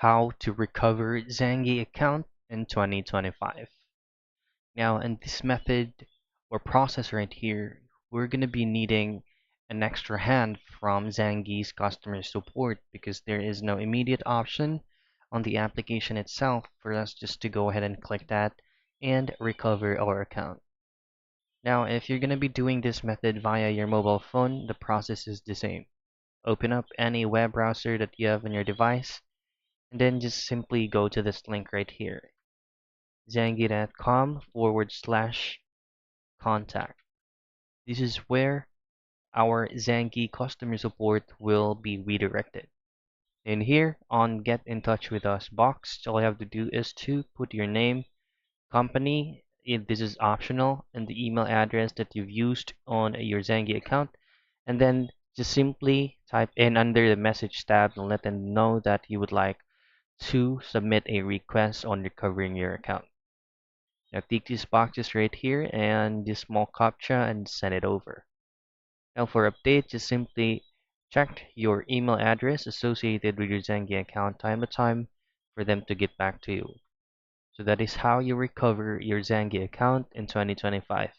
how to recover Zangi account in 2025. Now, in this method or process right here, we're going to be needing an extra hand from Zangi's customer support because there is no immediate option on the application itself for us just to go ahead and click that and recover our account. Now, if you're going to be doing this method via your mobile phone, the process is the same. Open up any web browser that you have on your device, and then just simply go to this link right here, zangi.com/contact. This is where our Zangi customer support will be redirected. And here on Get in Touch with Us box, all you have to do is to put your name, company, if this is optional, and the email address that you've used on your Zangi account, and then just simply type in under the message tab and let them know that you would like to submit a request on recovering your account. Now tick these boxes right here and this small captcha and send it over. Now for update, just simply check your email address associated with your Zangi account time to time for them to get back to you. So that is how you recover your Zangi account in 2025.